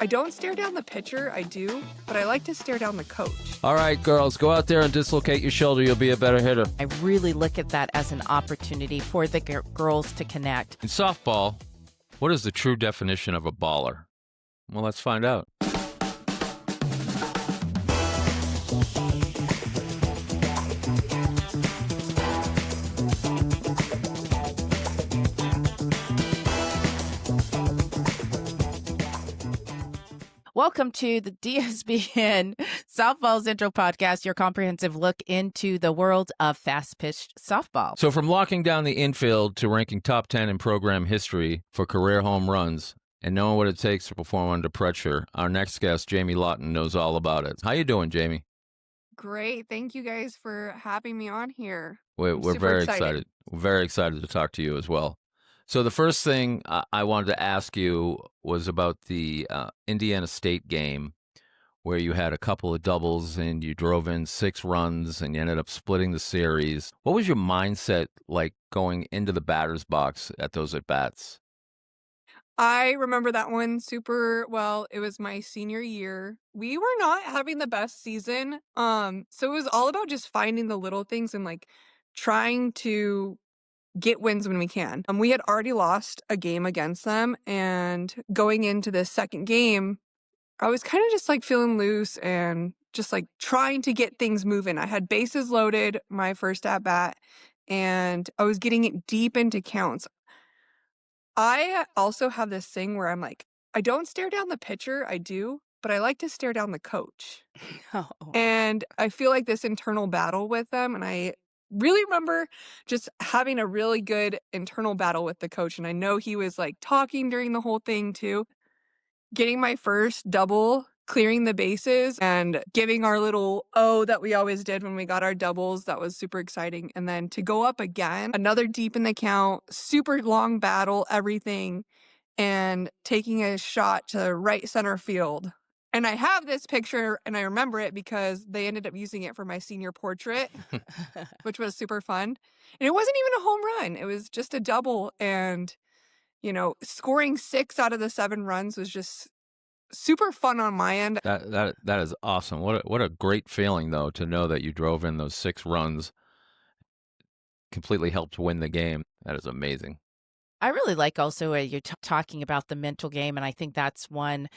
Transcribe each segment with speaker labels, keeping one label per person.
Speaker 1: I don't stare down the pitcher, I do, but I like to stare down the coach.
Speaker 2: All right, girls, go out there and dislocate your shoulder. You'll be a better hitter.
Speaker 3: I really look at that as an opportunity for the girls to connect.
Speaker 2: In softball, what is the true definition of a baller? Well, let's find out.
Speaker 3: Welcome to the DSPN Softball Central Podcast, your comprehensive look into the world of fast-pitched softball.
Speaker 2: So from locking down the infield to ranking top 10 in program history for career home runs and knowing what it takes to perform under pressure, our next guest, Jaymee Lawton, knows all about it. How you doing, Jaymee?
Speaker 1: Great. Thank you guys for having me on here.
Speaker 2: We're
Speaker 1: super
Speaker 2: very
Speaker 1: excited.
Speaker 2: excited. We're very excited to talk to you as well. So the first thing I wanted to ask you was about the Indiana State game where you had a couple of doubles and you drove in 6 runs and you ended up splitting the series. What was your mindset like going into the batter's box at those at-bats?
Speaker 1: I remember that one super well. It was my senior year. We were not having the best season. So it was all about just finding the little things and like trying to get wins when we can. We had already lost a game against them, and going into this second game, I was kind of just like feeling loose and just like trying to get things moving. I had bases loaded my first at bat, and I was getting it deep into counts. I also have this thing where I'm like, I don't stare down the pitcher, I do, but I like to stare down the coach.
Speaker 3: Oh.
Speaker 1: And I feel like this internal battle with them, and I really remember just having a really good internal battle with the coach. And I know he was like talking during the whole thing too. Getting my first double, clearing the bases, and giving our little O that we always did when we got our doubles. That was super exciting. And then to go up again, another deep in the count, super long battle, everything, and taking a shot to right center field. And I have this picture, and I remember it because they ended up using it for my senior portrait, which was super fun. And it wasn't even a home run. It was just a double. And, you know, scoring 6 out of the 7 runs was just super fun on my end.
Speaker 2: That is awesome. What a great feeling, though, to know that you drove in those 6 runs, completely helped win the game. That is amazing.
Speaker 3: I really like also you're talking about the mental game, and I think that's one,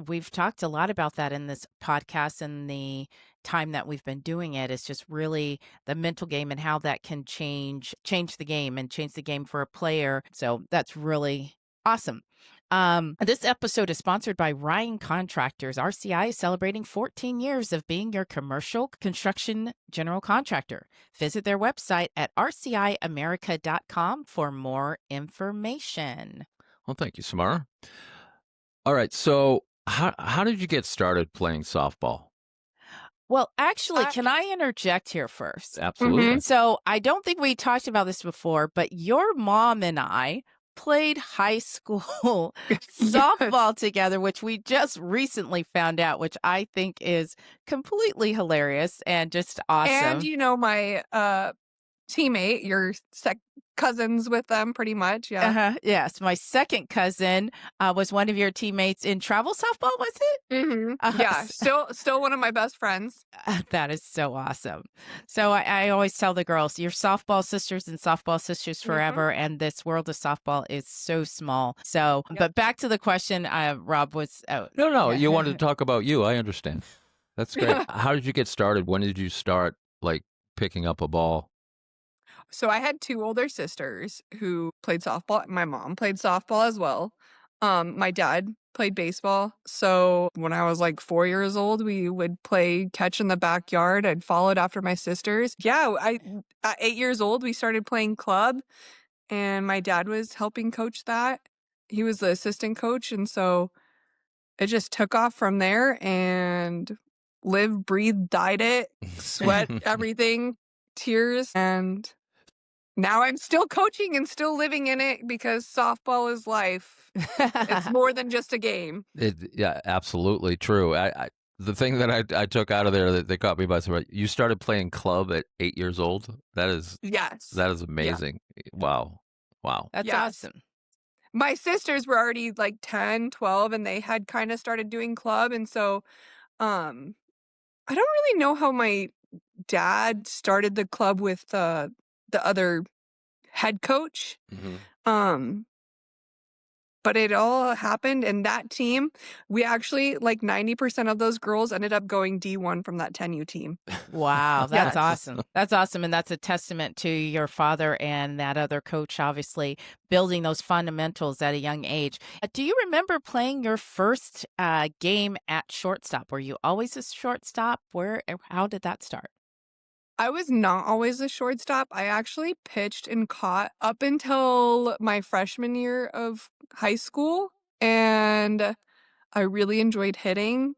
Speaker 3: we've talked a lot about that in this podcast and the time that we've been doing it. It's just really the mental game and how that can change the game and change the game for a player. So that's really awesome. This episode is sponsored by Ryan Contractors. RCI is celebrating 14 years of being your commercial construction general contractor. Visit their website at rciamerica.com for more information.
Speaker 2: Well, thank you, Samarra. All right, so how did you get started playing softball?
Speaker 3: Well, actually, can I interject here first?
Speaker 2: Absolutely.
Speaker 1: Mm-hmm.
Speaker 3: So I don't think we talked about this before, but your mom and I played high school softball together, which we just recently found out, which I think is completely hilarious and just awesome.
Speaker 1: And, you know, my teammate, your cousins with them pretty much. Yeah.
Speaker 3: Yes. My second cousin was one of your teammates in travel softball, was it?
Speaker 1: Mm-hmm. Yeah. Still one of my best friends.
Speaker 3: That is so awesome. So I always tell the girls, you're softball sisters and softball sisters forever. And this world of softball is so small. So, but back to the question, Rob was.
Speaker 2: No, you wanted to talk about you. I understand. That's great. How did you get started? When did you start like picking up a ball?
Speaker 1: So I had 2 older sisters who played softball. My mom played softball as well. My dad played baseball. So when I was like 4 years old, we would play catch in the backyard. I'd followed after my sisters. Yeah, at 8 years old, we started playing club, and my dad was helping coach that. He was the assistant coach, and so it just took off from there, and live, breathe, died it, sweat, everything, tears, and now I'm still coaching and still living in it because softball is life. It's more than just a game.
Speaker 2: Yeah, absolutely true. The thing that I took out of there that caught me by surprise, you started playing club at 8 years old? That is
Speaker 1: Yes.
Speaker 2: amazing. Yeah. Wow.
Speaker 3: That's
Speaker 1: Yes.
Speaker 3: awesome.
Speaker 1: My sisters were already like 10, 12, and they had kinda started doing club, and so, um, I don't really know how my dad started the club with, the other head coach,
Speaker 2: Mhm.
Speaker 1: um, but it all happened, and that team, we actually like 90% of those girls ended up going D1 from that 10U team.
Speaker 3: Wow, that's
Speaker 1: Yes.
Speaker 3: awesome. That's awesome, and that's a testament to your father and that other coach, obviously, building those fundamentals at a young age. Do you remember playing your first, game at shortstop? Were you always a shortstop? How did that start?
Speaker 1: I was not always a shortstop. I actually pitched and caught up until my freshman year of high school, and I really enjoyed hitting.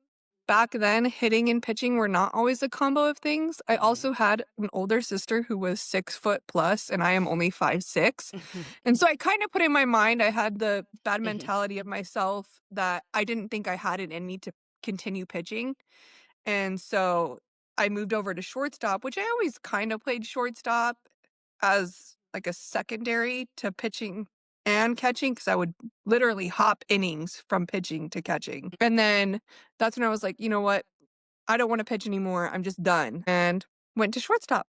Speaker 1: Back then, hitting and pitching were not always a combo of things. I
Speaker 4: Mhm.
Speaker 1: also had an older sister who was 6 foot plus, and I am only 5'6". And so I kind of put in my mind, I had the bad
Speaker 4: Mhm.
Speaker 1: mentality of myself that I didn't think I had it in me to continue pitching. And so I moved over to shortstop, which I always kind of played shortstop as like a secondary to pitching and catching because I would literally hop innings from pitching to catching. And then that's when I was like, you know what? I don't want to pitch anymore. I'm just done. And went to shortstop.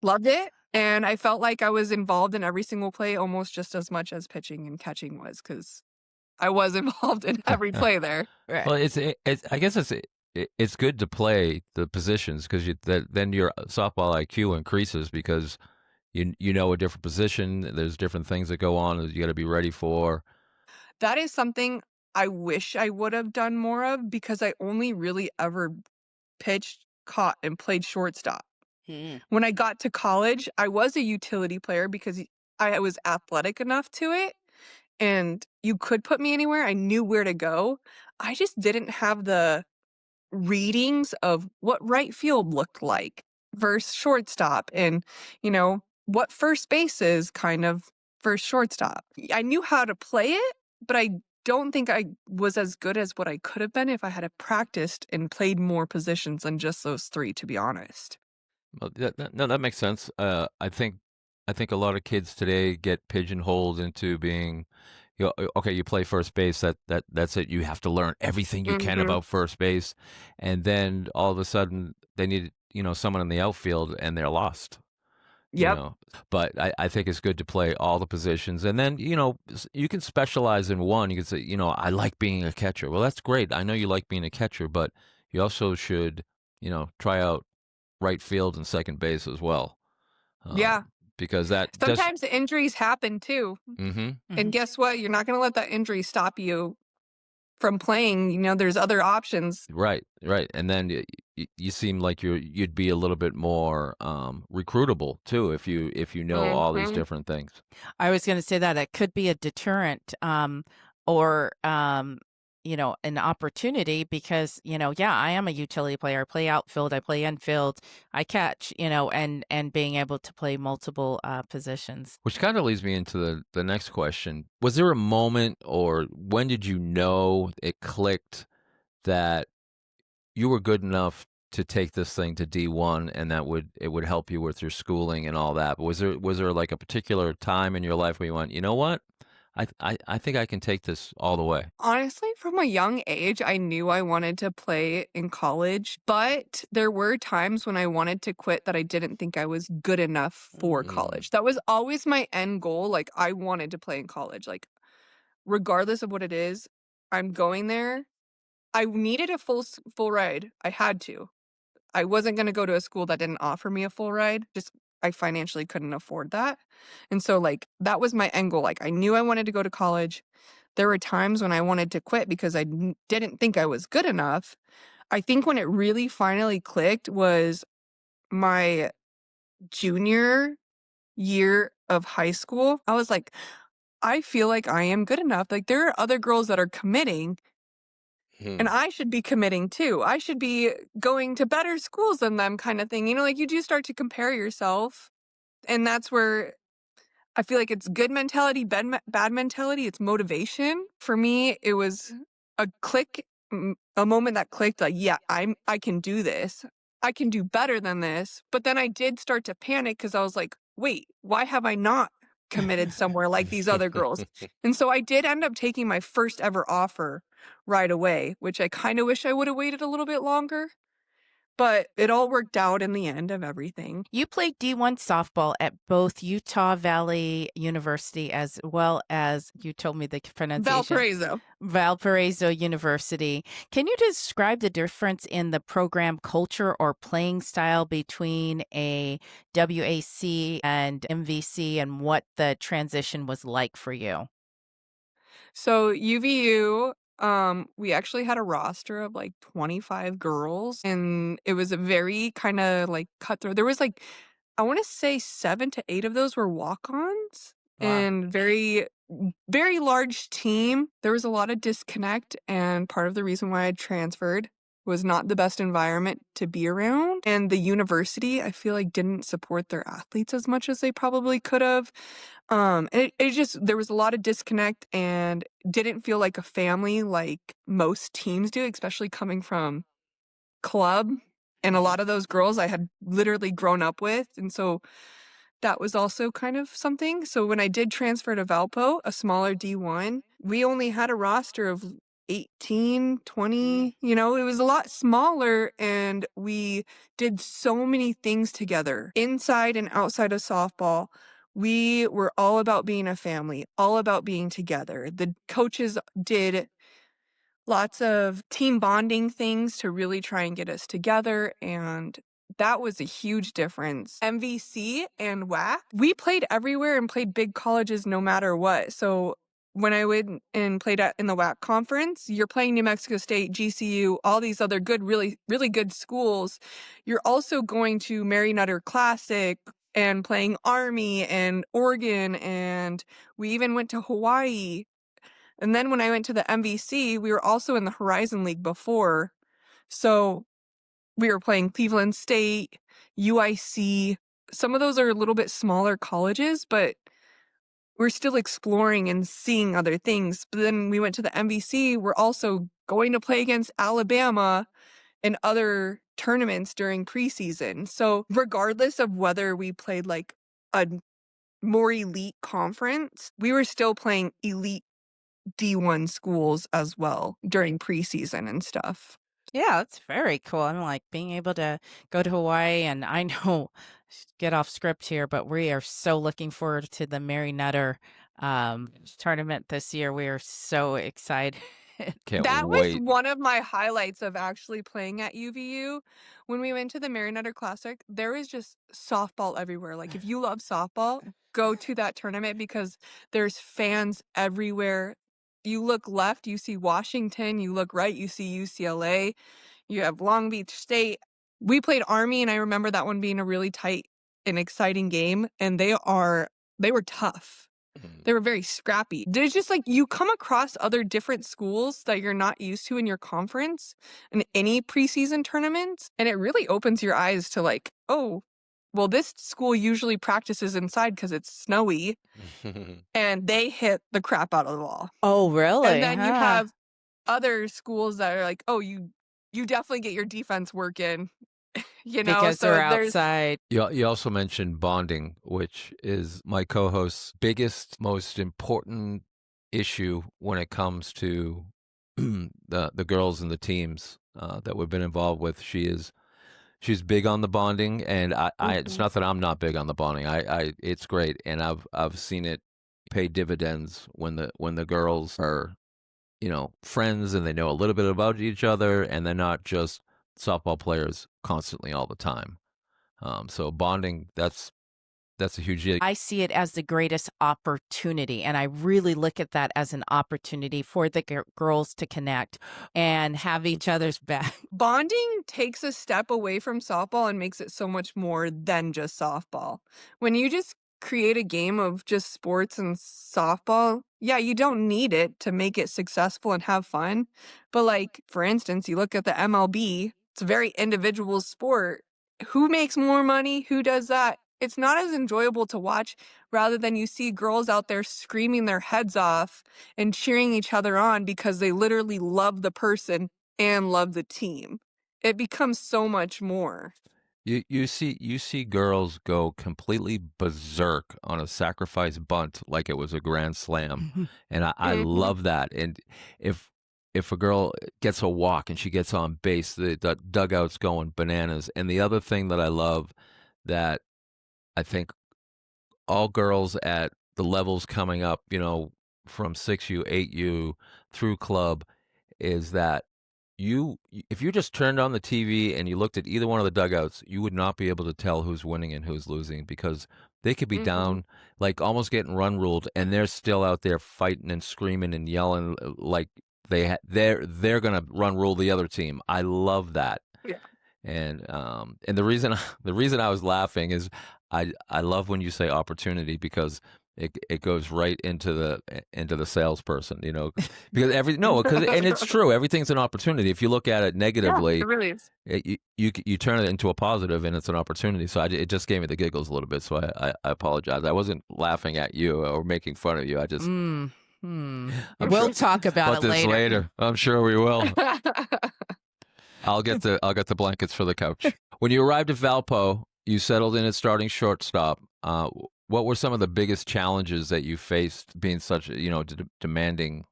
Speaker 1: Loved it. And I felt like I was involved in every single play almost just as much as pitching and catching was because I was involved in every play there.
Speaker 3: Right.
Speaker 2: Well, it's I guess it's good to play the positions because then your softball IQ increases because you know a different position. There's different things that go on that you got to be ready for.
Speaker 1: That is something I wish I would have done more of because I only really ever pitched, caught, and played shortstop.
Speaker 4: Mhm.
Speaker 1: When I got to college, I was a utility player because I was athletic enough to it, and you could put me anywhere. I knew where to go. I just didn't have the readings of what right field looked like versus shortstop and, what first base is kind of versus shortstop. I knew how to play it, but I don't think I was as good as what I could have been if I had practiced and played more positions than just those three, to be honest.
Speaker 2: Well, no, that makes sense. I think a lot of kids today get pigeonholed into being, okay, you play first base. That's it. You have to learn everything you can
Speaker 1: Mhm.
Speaker 2: about first base, and then all of a sudden they need someone in the outfield, and they're lost. you
Speaker 1: Yep.
Speaker 2: know. But I think it's good to play all the positions, and then you can specialize in one. You can say, I like being a catcher. Well, that's great. I know you like being a catcher, but you also should, try out right field and second base as well, um,
Speaker 1: Yeah.
Speaker 2: because that just
Speaker 1: Sometimes the injuries happen too.
Speaker 2: hmm
Speaker 1: And
Speaker 3: Mhm.
Speaker 1: guess what? You're not going to let that injury stop you from playing. There's other options.
Speaker 2: right, and then you seem like you'd be a little bit more recruitable too if you know all these
Speaker 1: Mhm.
Speaker 2: different things.
Speaker 3: I was gonna say that it could be a deterrent, or, an opportunity because, yeah, I am a utility player. I play outfield, I play infield, I catch, and being able to play multiple, positions.
Speaker 2: Which kind of leads me into the next question. Was there a moment or when did you know it clicked that you were good enough to take this thing to D1 and it would help you with your schooling and all that? But was there like a particular time in your life where you went, you know what? I think I can take this all the way.
Speaker 1: Honestly, from a young age, I knew I wanted to play in college, but there were times when I wanted to quit that I didn't think I was good enough for
Speaker 2: Mm.
Speaker 1: college. That was always my end goal. Like, I wanted to play in college. Like, regardless of what it is, I'm going there. I needed a full ride. I had to. I wasn't gonna go to a school that didn't offer me a full ride, just I financially couldn't afford that, and so, like, that was my end goal, like, I knew I wanted to go to college. There were times when I wanted to quit because I didn't think I was good enough. I think when it really finally clicked was my junior year of high school. I was like, "I feel like I am good enough, like, there are other girls that are committing, and
Speaker 4: Mhm.
Speaker 1: I should be committing too. I should be going to better schools than them kind of thing. Like you do start to compare yourself. And that's where I feel like it's good mentality, bad mentality, it's motivation. For me, it was a click, a moment that clicked like, yeah, I can do this. I can do better than this. But then I did start to panic because I was like, wait, why have I not committed somewhere like these other girls. And so I did end up taking my first ever offer right away, which I kind of wish I would have waited a little bit longer. But it all worked out in the end of everything.
Speaker 3: You played D1 softball at both Utah Valley University as well as, you told me the pronunciation,
Speaker 1: Valparaiso.
Speaker 3: Valparaiso University. Can you describe the difference in the program culture or playing style between a WAC and MVC and what the transition was like for you?
Speaker 1: So UVU, we actually had a roster of like 25 girls, and it was a very kind of like cutthroat. There was like, I want to say 7 to 8 of those were walk-ons,
Speaker 3: Wow.
Speaker 1: and very large team. There was a lot of disconnect, and part of the reason why I transferred was not the best environment to be around. And the university, I feel like, didn't support their athletes as much as they probably could have. It just, there was a lot of disconnect and didn't feel like a family like most teams do, especially coming from club. And a lot of those girls I had literally grown up with. And so that was also kind of something. So when I did transfer to Valpo, a smaller D1, we only had a roster of 18, 20, it was a lot smaller, and we did so many things together inside and outside of softball. We were all about being a family, all about being together. The coaches did lots of team bonding things to really try and get us together, and that was a huge difference. MVC and WAC, we played everywhere and played big colleges no matter what. So when I went and played in the WAC conference, you're playing New Mexico State, GCU, all these other good, really, really good schools. You're also going to Mary Nutter Classic and playing Army and Oregon, and we even went to Hawaii. And then when I went to the MVC, we were also in the Horizon League before. So we were playing Cleveland State, UIC. Some of those are a little bit smaller colleges, but we're still exploring and seeing other things. But then we went to the MVC. We're also going to play against Alabama and other tournaments during preseason. So regardless of whether we played like a more elite conference, we were still playing elite D1 schools as well during preseason and stuff.
Speaker 3: Yeah, that's very cool. I'm like being able to go to Hawaii, and I know, get off script here, but we are so looking forward to the Mary Nutter tournament this year. We are so excited.
Speaker 2: Can't
Speaker 1: That was
Speaker 2: wait.
Speaker 1: one of my highlights of actually playing at UVU. When we went to the Mary Nutter Classic, there is just softball everywhere. Like, if you love softball, go to that tournament because there's fans everywhere. You look left, you see Washington. You look right, you see UCLA. You have Long Beach State. We played Army, and I remember that one being a really tight and exciting game. And they were tough. They were very scrappy. There's just like, you come across other different schools that you're not used to in your conference in any preseason tournaments, and it really opens your eyes to like, oh, well, this school usually practices inside because it's snowy, and they hit the crap out of the ball.
Speaker 3: Oh, really?
Speaker 1: And then you have other schools that are like, oh, you definitely get your defense work in,
Speaker 3: Because
Speaker 1: so
Speaker 3: they're
Speaker 1: there's
Speaker 3: outside.
Speaker 2: You also mentioned bonding, which is my co-host's biggest, most important issue when it comes to the girls and the teams that we've been involved with. She's big on the bonding, and it's not that I'm not big on the bonding. It's great, and I've seen it pay dividends when the girls are, friends, and they know a little bit about each other, and they're not just softball players constantly all the time. So bonding, that's a huge deal.
Speaker 3: I see it as the greatest opportunity, and I really look at that as an opportunity for the girls to connect and have each other's back.
Speaker 1: Bonding takes a step away from softball and makes it so much more than just softball. When you just create a game of just sports and softball, yeah, you don't need it to make it successful and have fun. But like, for instance, you look at the MLB, it's a very individual sport. Who makes more money? Who does that? It's not as enjoyable to watch rather than you see girls out there screaming their heads off and cheering each other on because they literally love the person and love the team. It becomes so much more.
Speaker 2: You see girls go completely berserk on a sacrifice bunt like it was a grand slam,
Speaker 3: Mhm.
Speaker 2: and I
Speaker 1: Mhm.
Speaker 2: love that. And if if a girl gets a walk and she gets on base, the dugout's going bananas. And the other thing that I love that I think all girls at the levels coming up, from 6U, 8U through club is that if you just turned on the TV and you looked at either one of the dugouts, you would not be able to tell who's winning and who's losing because they could be
Speaker 1: Mhm.
Speaker 2: down, like almost getting run ruled, and they're still out there fighting and screaming and yelling like they're gonna run rule the other team. I love that.
Speaker 1: Yeah.
Speaker 2: And the reason the reason I was laughing is I love when you say opportunity because it goes right into the salesperson, because and it's true, everything's an opportunity. If you look at it
Speaker 1: Yeah, it
Speaker 2: negatively,
Speaker 1: really is.
Speaker 2: you turn it into a positive, and it's an opportunity. So it just gave me the giggles a little bit. So I apologize. I wasn't laughing at you or making fun of you.
Speaker 3: Mm, hmm.
Speaker 2: I'm
Speaker 3: We'll
Speaker 2: sure
Speaker 3: talk about
Speaker 2: about
Speaker 3: it
Speaker 2: this
Speaker 3: later.
Speaker 2: later. I'm sure we will. I'll get the blankets for the couch. When you arrived at Valpo, you settled in at starting shortstop. What were some of the biggest challenges that you faced being such a demanding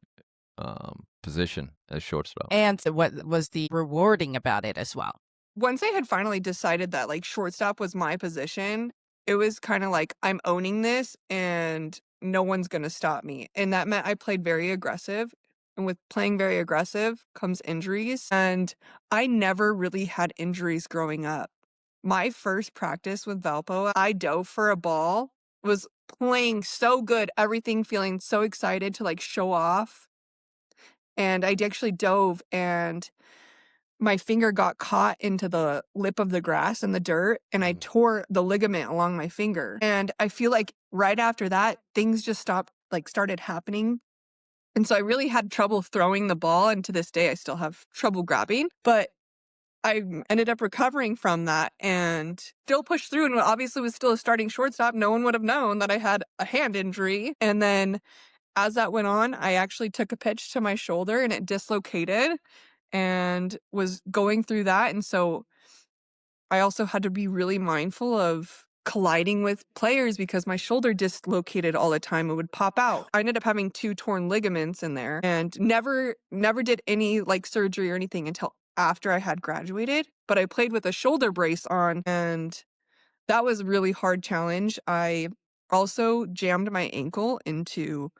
Speaker 2: position as shortstop?
Speaker 3: And so what was the rewarding about it as well?
Speaker 1: Once I had finally decided that, like, shortstop was my position, it was kinda like, "I'm owning this, and no one's gonna stop me," and that meant I played very aggressive, and with playing very aggressive comes injuries, and I never really had injuries growing up. My first practice with Valpo, I dove for a ball, was playing so good, everything feeling so excited to, like, show off, and I actually dove, and my finger got caught into the lip of the grass and the dirt, and I
Speaker 2: Mhm.
Speaker 1: tore the ligament along my finger, and I feel like right after that, things just started happening, and so I really had trouble throwing the ball, and to this day, I still have trouble grabbing, but I ended up recovering from that and still pushed through and obviously was still a starting shortstop. No one would have known that I had a hand injury, and then as that went on, I actually took a pitch to my shoulder and it dislocated and was going through that, and so I also had to be really mindful of colliding with players because my shoulder dislocated all the time, it would pop out. I ended up having 2 torn ligaments in there and never did any, like, surgery or anything until after I had graduated, but I played with a shoulder brace on, and that was a really hard challenge. I also jammed my ankle into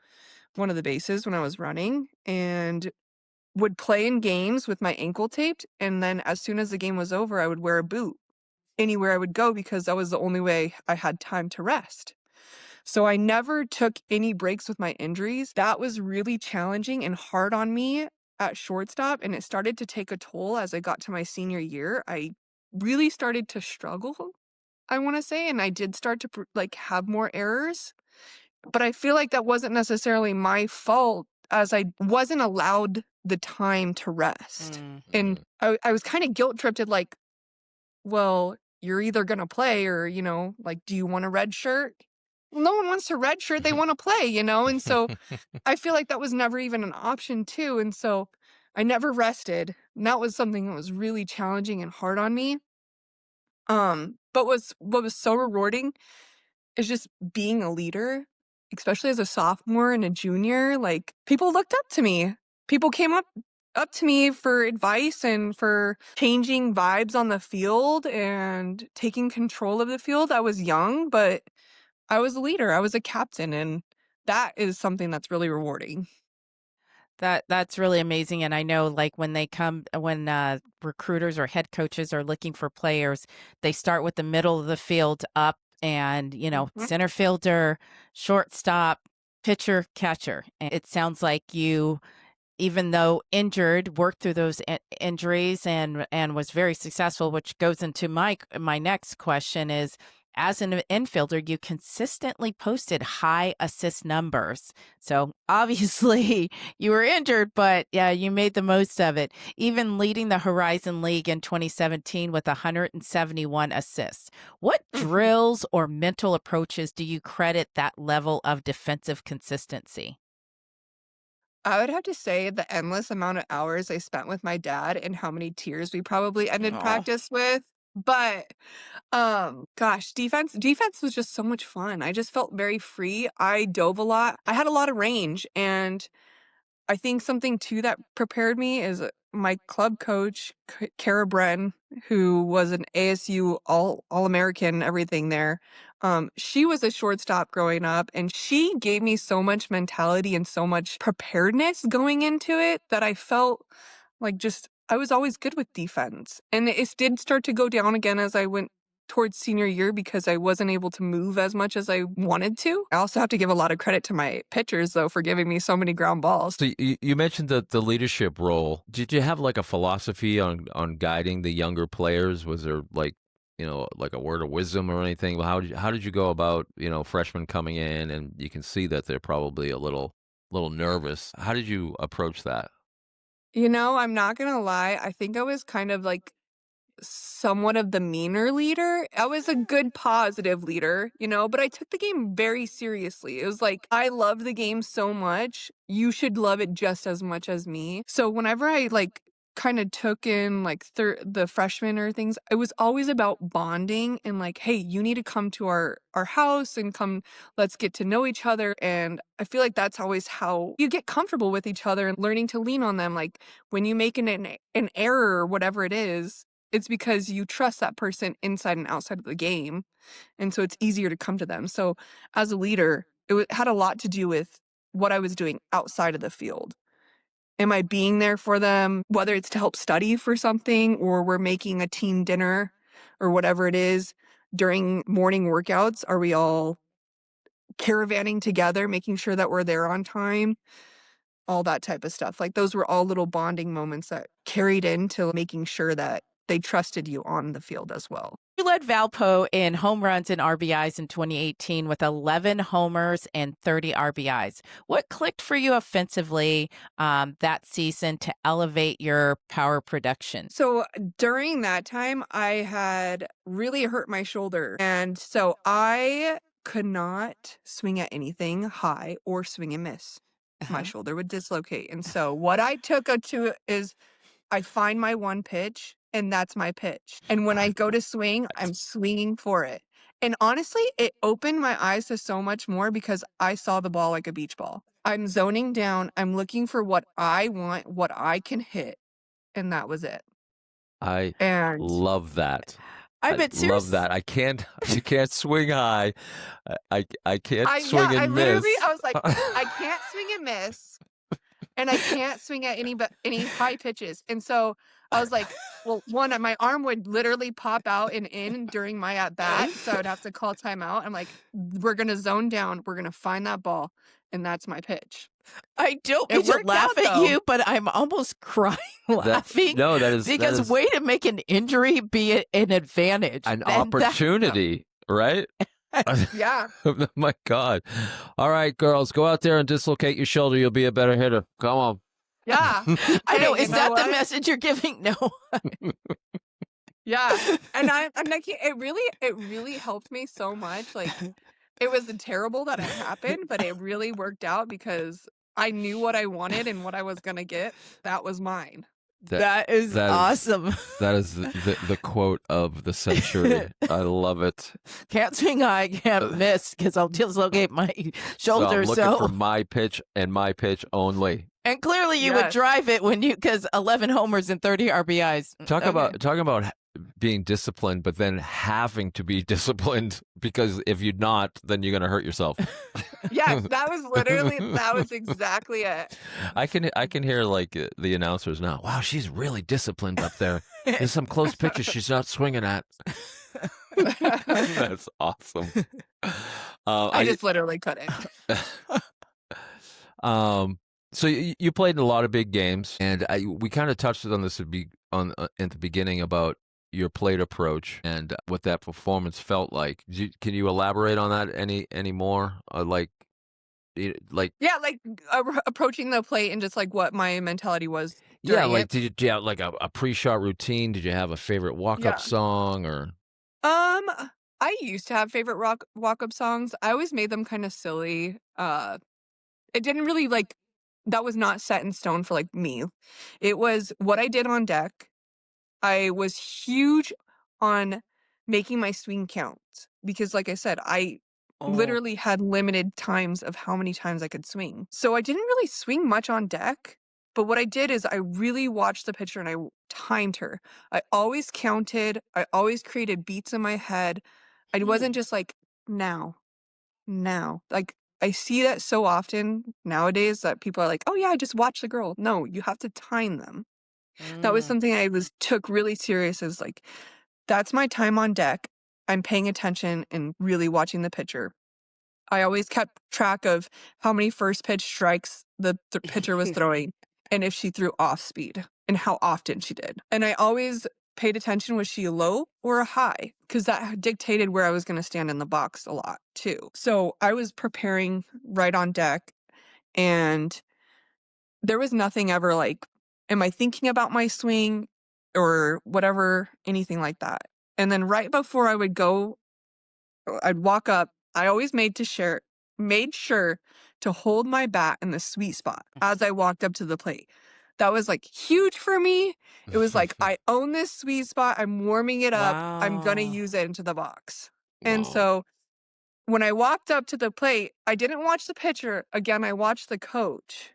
Speaker 1: one of the bases when I was running and would play in games with my ankle taped, and then as soon as the game was over, I would wear a boot anywhere I would go because that was the only way I had time to rest. So I never took any breaks with my injuries. That was really challenging and hard on me at shortstop, and it started to take a toll as I got to my senior year. I really started to struggle, I wanna say, and I did start to have more errors, but I feel like that wasn't necessarily my fault as I wasn't allowed the time to rest.
Speaker 3: Mm.
Speaker 1: And
Speaker 2: Mhm.
Speaker 1: I was kinda guilt tripped like, "Well, you're either gonna play or, like, do you want a red shirt?" Well, no one wants a red shirt, they wanna play, and so I feel like that was never even an option too, and so I never rested, and that was something that was really challenging and hard on me. But what was so rewarding is just being a leader, especially as a sophomore and a junior, like, people looked up to me. People came up to me for advice and for changing vibes on the field and taking control of the field. I was young, but I was a leader. I was a captain, and that is something that's really rewarding.
Speaker 3: That's really amazing, and I know, like, when recruiters or head coaches are looking for players, they start with the middle of the field up and,
Speaker 1: Mhm.
Speaker 3: center fielder, shortstop, pitcher, catcher, and it sounds like you, even though injured, worked through those injuries and was very successful, which goes into my next question is, as an infielder, you consistently posted high assist numbers. So obviously you were injured, but yeah, you made the most of it, even leading the Horizon League in 2017 with 171 assists. What
Speaker 1: Mhm.
Speaker 3: drills or mental approaches do you credit that level of defensive consistency?
Speaker 1: I would have to say the endless amount of hours I spent with my dad and how many tears we probably ended
Speaker 3: Oh.
Speaker 1: practice with. But, gosh, defense was just so much fun. I just felt very free. I dove a lot. I had a lot of range, and I think something too that prepared me is my club coach, Kara Bren, who was an ASU All-American, everything there. She was a shortstop growing up, and she gave me so much mentality and so much preparedness going into it that I felt like just I was always good with defense. And it did start to go down again as I went towards senior year because I wasn't able to move as much as I wanted to. I also have to give a lot of credit to my pitchers, though, for giving me so many ground balls.
Speaker 2: So you mentioned the leadership role. Did you have like a philosophy on guiding the younger players? Was there like, like a word of wisdom or anything? How did you go about, freshmen coming in and you can see that they're probably a little nervous. How did you approach that?
Speaker 1: I'm not gonna lie, I think I was kind of like somewhat of the meaner leader. I was a good positive leader, but I took the game very seriously. It was like, I love the game so much. You should love it just as much as me. So whenever I like kind of took in like the freshmen or things, it was always about bonding and like, hey, you need to come to our house and come, let's get to know each other. And I feel like that's always how you get comfortable with each other and learning to lean on them. Like when you make an error or whatever it is, it's because you trust that person inside and outside of the game, and so it's easier to come to them. So, as a leader, had a lot to do with what I was doing outside of the field. Am I being there for them, whether it's to help study for something or we're making a team dinner or whatever it is during morning workouts? Are we all caravanning together, making sure that we're there on time? All that type of stuff. Like, those were all little bonding moments that carried into making sure that they trusted you on the field as well.
Speaker 3: You led Valpo in home runs and RBIs in 2018 with 11 homers and 30 RBIs. What clicked for you offensively that season to elevate your power production?
Speaker 1: So during that time, I had really hurt my shoulder. And so I could not swing at anything high or swing and miss. My
Speaker 3: Uh-huh.
Speaker 1: shoulder would dislocate. And so what I took to it is I find my one pitch, and that's my pitch. And when I go to swing, I'm swinging for it. And honestly, it opened my eyes to so much more because I saw the ball like a beach ball. I'm zoning down. I'm looking for what I want, what I can hit. And that was it.
Speaker 2: I
Speaker 1: And
Speaker 2: love that.
Speaker 3: I
Speaker 2: I
Speaker 3: bet
Speaker 2: love
Speaker 3: serious.
Speaker 2: that. I can't. You can't swing high. I can't swing
Speaker 1: I
Speaker 2: and
Speaker 1: literally,
Speaker 2: miss.
Speaker 1: I was like, I can't swing and miss. And I can't swing at any high pitches. And so I was like, well, one, my arm would literally pop out and in during my at bat, so I would have to call timeout. I'm like, we're gonna zone down, we're gonna find that ball, and that's my pitch.
Speaker 3: I don't mean
Speaker 1: It
Speaker 3: to
Speaker 1: worked
Speaker 3: laugh
Speaker 1: out
Speaker 3: at
Speaker 1: though.
Speaker 3: you, but I'm almost crying
Speaker 2: That
Speaker 3: laughing
Speaker 2: no, that is
Speaker 3: because way to make an injury be an advantage.
Speaker 2: an
Speaker 3: And that,
Speaker 2: opportunity, right?
Speaker 1: Yeah.
Speaker 2: My God. All right, girls, go out there and dislocate your shoulder. You'll be a better hitter. Come on.
Speaker 1: Yeah.
Speaker 3: I know.
Speaker 1: Hey,
Speaker 3: Is
Speaker 1: you know
Speaker 3: that the
Speaker 1: what?
Speaker 3: message you're giving? No.
Speaker 1: Yeah. And I'm like, it really helped me so much. Like, it was terrible that it happened, but it really worked out because I knew what I wanted and what I was gonna get. That was mine.
Speaker 3: That is
Speaker 2: that is
Speaker 3: awesome.
Speaker 2: that is the quote of the century. I love it.
Speaker 3: Can't swing high, can't miss because I'll dislocate my
Speaker 2: So
Speaker 3: shoulder.
Speaker 2: I'm looking for my pitch and my pitch only.
Speaker 3: And clearly you would
Speaker 1: Yes.
Speaker 3: drive it because 11 homers and 30 RBIs.
Speaker 2: Talking
Speaker 3: Okay.
Speaker 2: about being disciplined, but then having to be disciplined because if you're not, then you're gonna hurt yourself.
Speaker 1: Yes, that was exactly it.
Speaker 2: I can hear like the announcers now. Wow, she's really disciplined up there. There's some close pitches she's not swinging at. That's awesome.
Speaker 1: I just literally couldn't.
Speaker 2: So you played in a lot of big games, and we kind of touched on this at the beginning about your plate approach and what that performance felt like. Can you elaborate on that any more? Like
Speaker 1: Yeah, like approaching the plate and just like what my mentality was
Speaker 2: yeah,
Speaker 1: during
Speaker 2: like
Speaker 1: it.
Speaker 2: did you have like a pre-shot routine? Did you have a favorite walk-up
Speaker 1: Yeah.
Speaker 2: song or?
Speaker 1: I used to have favorite walk-up songs. I always made them kind of silly. It didn't really like that was not set in stone for like me. It was what I did on deck. I was huge on making my swing count because, like I said, I
Speaker 3: Oh.
Speaker 1: literally had limited times of how many times I could swing. So I didn't really swing much on deck, but what I did is I really watched the pitcher and I timed her. I always counted, I always created beats in my head. I wasn't just like, now, now. Like, I see that so often nowadays that people are like, "Oh, yeah, just watch the girl." No, you have to time them. That was
Speaker 3: Mm.
Speaker 1: something I took really serious as, like, that's my time on deck. I'm paying attention and really watching the pitcher. I always kept track of how many first pitch strikes the pitcher was throwing and if she threw off speed and how often she did. And I always paid attention, was she a low or a high? Because that dictated where I was going to stand in the box a lot too. So I was preparing right on deck and there was nothing ever like, am I thinking about my swing or whatever, anything like that. And then right before I would go, I'd walk up. I always made sure to hold my bat in the sweet spot as I walked up to the plate. That was like huge for me. It was like, I own this sweet spot. I'm warming it up. I'm going to
Speaker 3: Wow.
Speaker 1: use it into the box. And
Speaker 2: Whoa.
Speaker 1: so when I walked up to the plate, I didn't watch the pitcher. Again, I watched the coach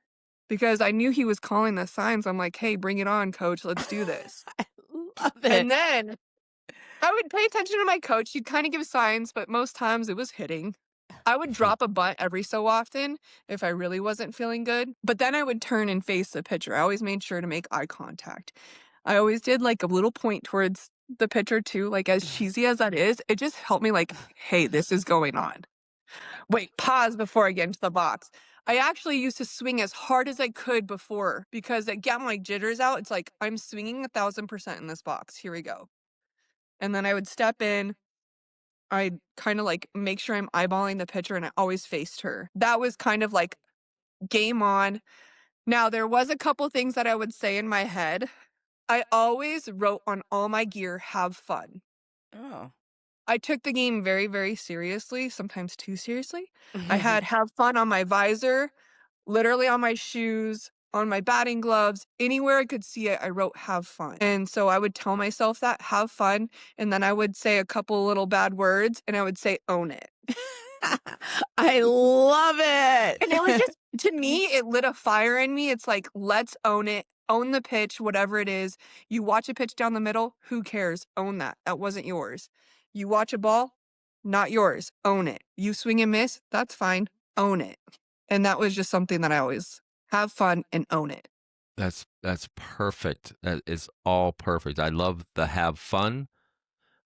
Speaker 1: because I knew he was calling the signs. I'm like, hey, bring it on, coach. Let's do this.
Speaker 3: I love it.
Speaker 1: And then I would pay attention to my coach. He'd kind of give signs, but most times it was hitting. I would drop a bunt every so often if I really wasn't feeling good, but then I would turn and face the pitcher. I always made sure to make eye contact. I always did like a little point towards the pitcher too, like as cheesy as that is, it just helped me like, hey, this is going on. Wait, pause before I get into the box. I actually used to swing as hard as I could before because it got my jitters out. It's like, I'm swinging 1,000% in this box. Here we go. And then I would step in. I'd kind of like make sure I'm eyeballing the pitcher and I always faced her. That was kind of like game on. Now, there was a couple things that I would say in my head. I always wrote on all my gear, have fun.
Speaker 3: Oh.
Speaker 1: I took the game very, very seriously, sometimes too seriously. I had have fun on my visor, literally on my shoes, on my batting gloves, anywhere I could see it, I wrote have fun. And so I would tell myself that, have fun, and then I would say a couple little bad words and I would say own it.
Speaker 3: I love
Speaker 1: And it was
Speaker 3: it.
Speaker 1: just, to me, it lit a fire in me. It's like, let's own it. Own the pitch, whatever it is. You watch a pitch down the middle, who cares? Own that. That wasn't yours. You watch a ball, not yours. Own it. You swing and miss, that's fine. Own it. And that was just something that I always have fun and own it.
Speaker 2: That's perfect. That is all perfect. I love the have fun.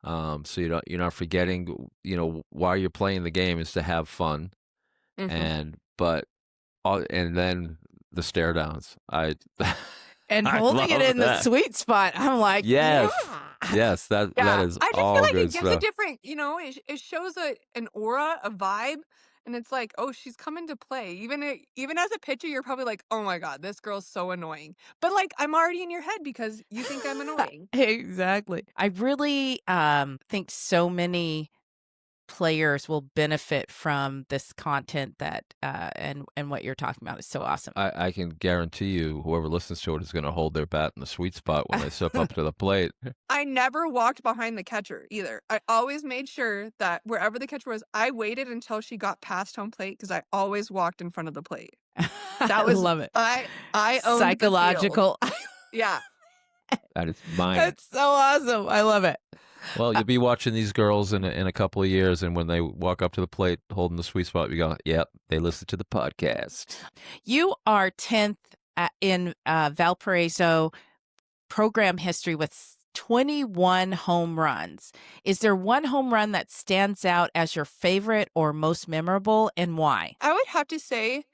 Speaker 2: So you're not forgetting, while you're playing the game is to have fun.
Speaker 1: Mhm.
Speaker 2: And then the stare downs.
Speaker 3: And
Speaker 2: I
Speaker 3: holding it
Speaker 2: love
Speaker 3: in the
Speaker 2: that.
Speaker 3: sweet spot, I'm like,
Speaker 2: Yes.
Speaker 3: yeah.
Speaker 2: Yes, that
Speaker 1: Yeah,
Speaker 2: is
Speaker 1: I just feel
Speaker 2: all
Speaker 1: like it
Speaker 2: good
Speaker 1: gives a
Speaker 2: stuff.
Speaker 1: different, it shows an aura, a vibe, and it's like, oh, she's coming to play. Even as a pitcher, you're probably like, oh my god, this girl's so annoying. But like, I'm already in your head because you think I'm annoying.
Speaker 3: Exactly. I really think so many players will benefit from this content that and what you're talking about is so awesome.
Speaker 2: I can guarantee you, whoever listens to it is going to hold their bat in the sweet spot when they step up to the plate.
Speaker 1: I never walked behind the catcher either. I always made sure that wherever the catcher was, I waited until she got past home plate because I always walked in front of the plate.
Speaker 3: I
Speaker 1: That was
Speaker 3: love it.
Speaker 1: I owned the field.
Speaker 3: Psychological.
Speaker 1: Yeah.
Speaker 2: That is mine.
Speaker 3: That's so awesome. I love it.
Speaker 2: Well, you'll be watching these girls in a couple of years, and when they walk up to the plate holding the sweet spot, you go, yep, they listen to the podcast.
Speaker 3: You are 10th in Valparaiso program history with 21 home runs. Is there one home run that stands out as your favorite or most memorable, and why?
Speaker 1: I would have to say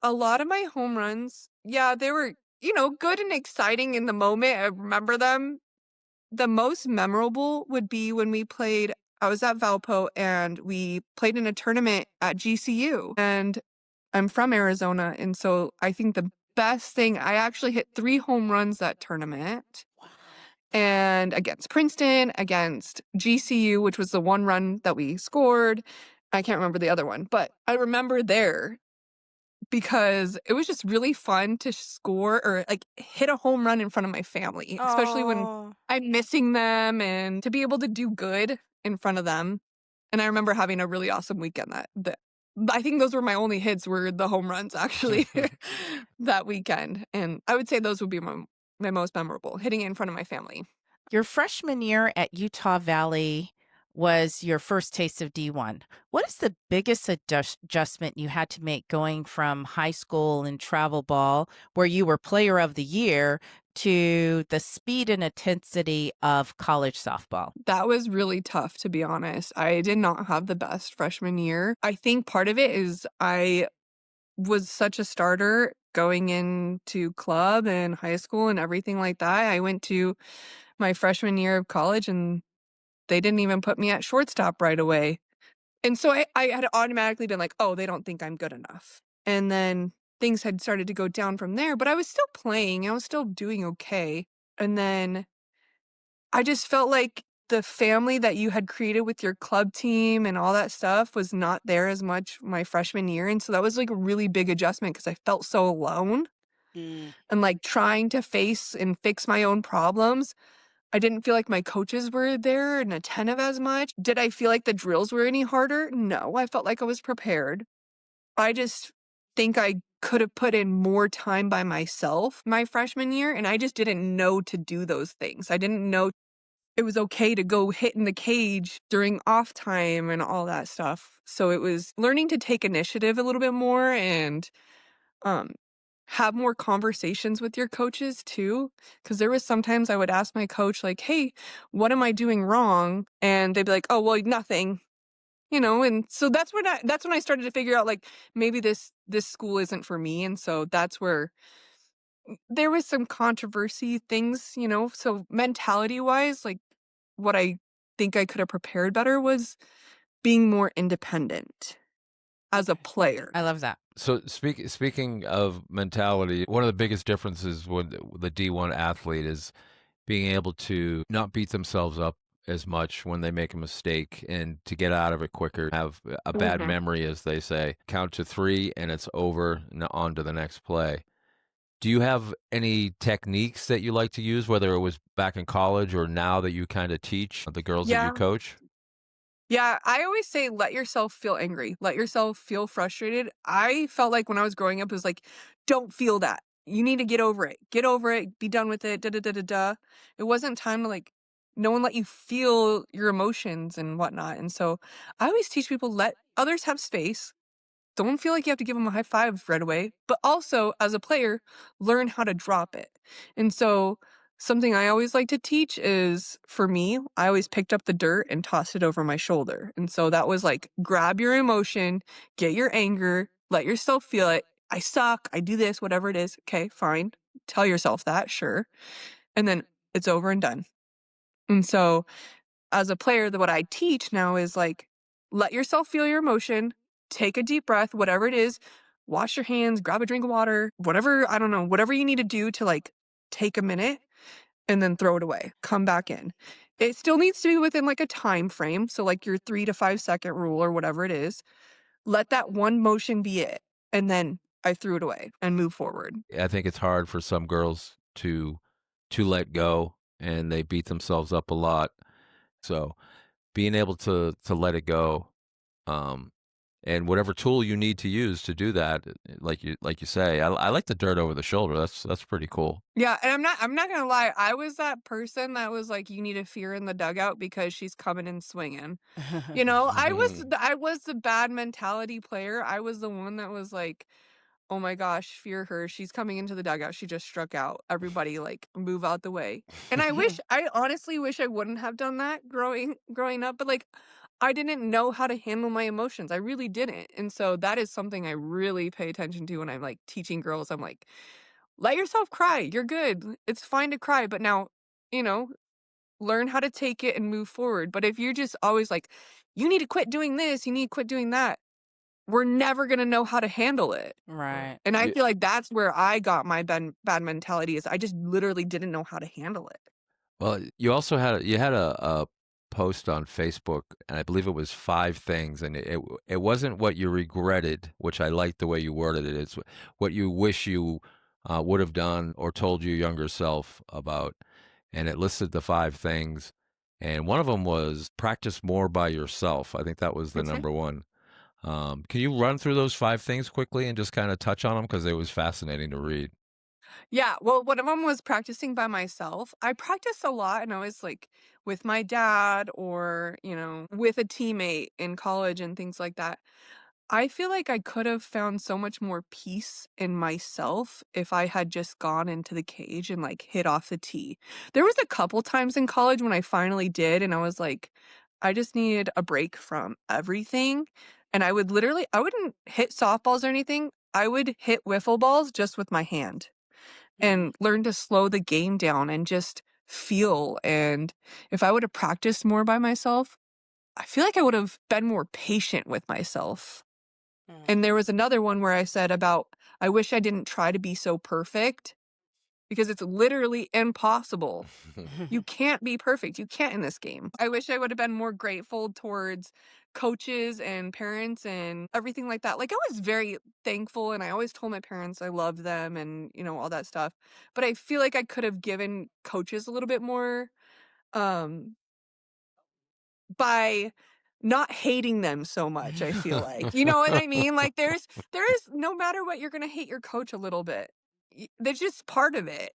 Speaker 1: a lot of my home runs, yeah, they were, good and exciting in the moment. I remember them. The most memorable would be when I was at Valpo and we played in a tournament at GCU. And I'm from Arizona. And so I think the best thing, I actually hit 3 home runs that tournament. And against Princeton, against GCU, which was the one run that we scored. I can't remember the other one, but I remember there because it was just really fun to score or, like, hit a home run in front of my family, especially when
Speaker 3: Oh.
Speaker 1: I'm missing them and to be able to do good in front of them. And I remember having a really awesome weekend that I think those were my only hits were the home runs actually that weekend, and I would say those would be my most memorable, hitting it in front of my family.
Speaker 3: Your freshman year at Utah Valley was your first taste of D1. What is the biggest adjustment you had to make going from high school and travel ball, where you were player of the year, to the speed and intensity of college softball?
Speaker 1: That was really tough, to be honest. I did not have the best freshman year. I think part of it is I was such a starter going into club and high school and everything like that. I went to my freshman year of college and they didn't even put me at shortstop right away. And so I had automatically been like, "Oh, they don't think I'm good enough." And then things had started to go down from there, but I was still playing. I was still doing okay. And then I just felt like the family that you had created with your club team and all that stuff was not there as much my freshman year. And so that was like a really big adjustment because I felt so alone
Speaker 3: Mm.
Speaker 1: and like trying to face and fix my own problems. I didn't feel like my coaches were there and attentive as much. Did I feel like the drills were any harder? No, I felt like I was prepared. I just think I could have put in more time by myself my freshman year, and I just didn't know to do those things. I didn't know it was okay to go hit in the cage during off time and all that stuff. So it was learning to take initiative a little bit more and um have more conversations with your coaches too, because there was sometimes I would ask my coach like, "Hey, what am I doing wrong?" And they'd be like, "Oh, well, nothing." And so that's when I started to figure out like maybe this school isn't for me, and so that's where there was some controversy things. So mentality wise, like what I think I could have prepared better was being more independent as a
Speaker 3: Okay.
Speaker 1: player.
Speaker 3: I love that.
Speaker 2: So speaking of mentality, one of the biggest differences with the D1 athlete is being able to not beat themselves up as much when they make a mistake and to get out of it quicker, have a bad
Speaker 1: Mhm.
Speaker 2: memory, as they say. Count to three and it's over and on to the next play. Do you have any techniques that you like to use, whether it was back in college or now that you kind of teach the girls that you
Speaker 1: Yeah.
Speaker 2: coach?
Speaker 1: Yeah, I always say let yourself feel angry. Let yourself feel frustrated. I felt like when I was growing up, it was like, don't feel that. You need to get over it. Get over it. Be done with it. Da da da da da. It wasn't time to like, no one let you feel your emotions and whatnot. And so I always teach people let others have space. Don't feel like you have to give them a high five right away, but also as a player, learn how to drop it. And so something I always like to teach is for me, I always picked up the dirt and tossed it over my shoulder. And so that was like grab your emotion, get your anger, let yourself feel it. I suck, I do this, whatever it is. Okay, fine. Tell yourself that, sure. And then it's over and done. And so as a player, what I teach now is like, let yourself feel your emotion, take a deep breath, whatever it is, wash your hands, grab a drink of water, whatever, I don't know, whatever you need to do to like take a minute and then throw it away, come back in. It still needs to be within like a time frame. So, like your 3 to 5 second rule or whatever it is, let that one motion be it. And then I threw it away and move forward.
Speaker 2: I think it's hard for some girls to let go and they beat themselves up a lot. So being able to let it go, um, and whatever tool you need to use to do that, like you say, I like the dirt over the shoulder. That's pretty cool.
Speaker 1: Yeah, and I'm not gonna lie, I was that person that was like, "You need a fear in the dugout because she's coming and swinging." I was the bad mentality player. I was the one that was like, "Oh my gosh, fear her. She's coming into the dugout. She just struck out. Everybody, like, move out the way." And I honestly wish I wouldn't have done that growing up, but, like, I didn't know how to handle my emotions. I really didn't, and so that is something I really pay attention to when I'm, like, teaching girls. I'm like, "Let yourself cry. You're good. It's fine to cry, but now, you know, learn how to take it and move forward." But if you're just always like, "You need to quit doing this. You need to quit doing that," we're never gonna know how to handle it.
Speaker 2: Right.
Speaker 3: Right.
Speaker 1: And I
Speaker 2: You,
Speaker 1: feel like that's where I got my bad mentality is I just literally didn't know how to handle it.
Speaker 2: well, you also had you had a post on Facebook, and I believe it was 5 things, and it wasn't what you regretted, which I liked the way you worded it. It's what you wish you would have done or told your younger self about. And it listed the 5 things, and one of them was practice more by yourself. I think that was the
Speaker 1: Okay.
Speaker 2: number one. Can you run through those 5 things quickly and just kind of touch on them because it was fascinating to read?
Speaker 1: Yeah, well, one of them was practicing by myself. I practiced a lot and I was like with my dad or, with a teammate in college and things like that. I feel like I could have found so much more peace in myself if I had just gone into the cage and like hit off the tee. There was a couple times in college when I finally did and I was like, I just needed a break from everything. And I wouldn't hit softballs or anything. I would hit wiffle balls just with my hand
Speaker 3: Mm.
Speaker 1: and learn to slow the game down and just feel. And if I would have practiced more by myself, I feel like I would have been more patient with myself.
Speaker 3: Mm.
Speaker 1: And there was another one where I said about, I wish I didn't try to be so perfect because it's literally impossible. You can't be perfect. You can't in this game. I wish I would have been more grateful towards coaches and parents and everything like that. Like I was very thankful and I always told my parents I loved them and, all that stuff. But I feel like I could have given coaches a little bit more um by not hating them so much, I feel like. You know what I mean? Like there's no matter what, you're gonna hate your coach a little bit. That's just part of it.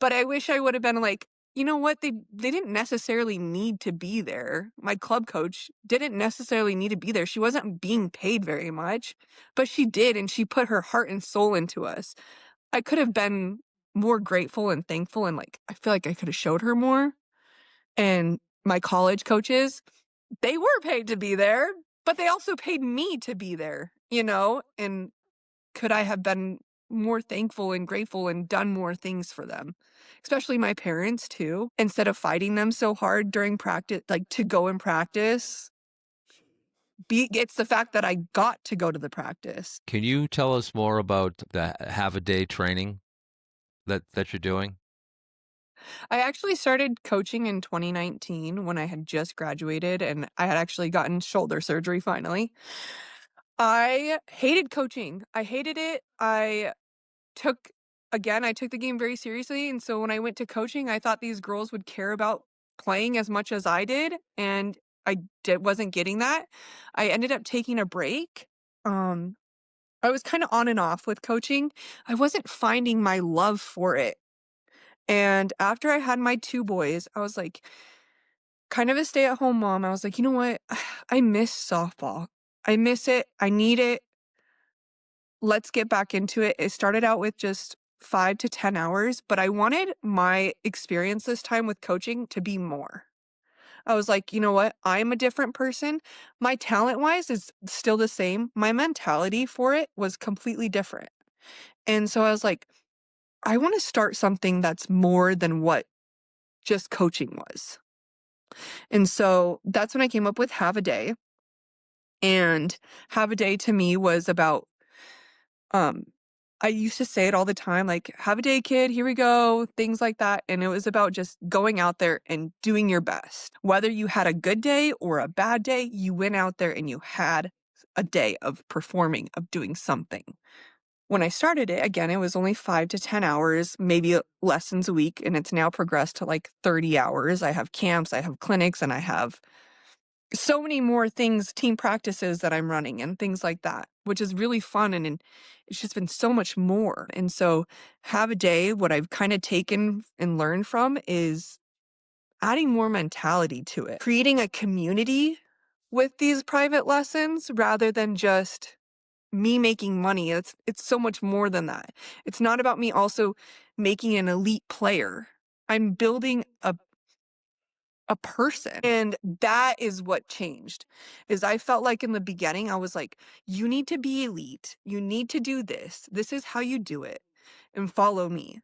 Speaker 1: But I wish I would have been like, you know what? They didn't necessarily need to be there. My club coach didn't necessarily need to be there. She wasn't being paid very much, but she did, and she put her heart and soul into us. I could have been more grateful and thankful, and like I feel like I could have showed her more. And my college coaches, they were paid to be there, but they also paid me to be there, And could I have been more thankful and grateful and done more things for them? Especially my parents too. Instead of fighting them so hard during practice, like to go and practice, it's the fact that I got to go to the practice.
Speaker 2: Can you tell us more about the have a day training that you're doing?
Speaker 1: I actually started coaching in 2019 when I had just graduated and I had actually gotten shoulder surgery finally. I hated coaching. I hated it. Took I took the game very seriously, and so when I went to coaching, I thought these girls would care about playing as much as I did, and wasn't getting that. I ended up taking a break. Um, I was kinda on and off with coaching. I wasn't finding my love for it, and after I had my 2 boys, I was like kind of a stay-at-home mom, I was like, "You know what? I miss softball. I miss it. I need it. Let's get back into it." It started out with just 5 to 10 hours, but I wanted my experience this time with coaching to be more. I was like, "You know what? I'm a different person. My talent-wise is still the same. My mentality for it was completely different." And so I was like, "I wanna start something that's more than what just coaching was." And so that's when I came up with Have a Day, and Have a Day to me was about Um, I used to say it all the time, like, "Have a day, kid, here we go," things like that, and it was about just going out there and doing your best. Whether you had a good day or a bad day, you went out there and you had a day of performing, of doing something. When I started it, again, it was only 5 to 10 hours, maybe lessons a week, and it's now progressed to, like, 30 hours. I have camps, I have clinics, and I have so many more things, team practices that I'm running and things like that, which is really fun and it's just been so much more. And so Have a Day, what I've kind of taken and learned from is adding more mentality to it, creating a community with these private lessons rather than just me making money. It's so much more than that. It's not about me also making an elite player. I'm building a person. And that is what changed. Is I felt like in the beginning, I was like, you need to be elite. You need to do this. This is how you do it. And follow me.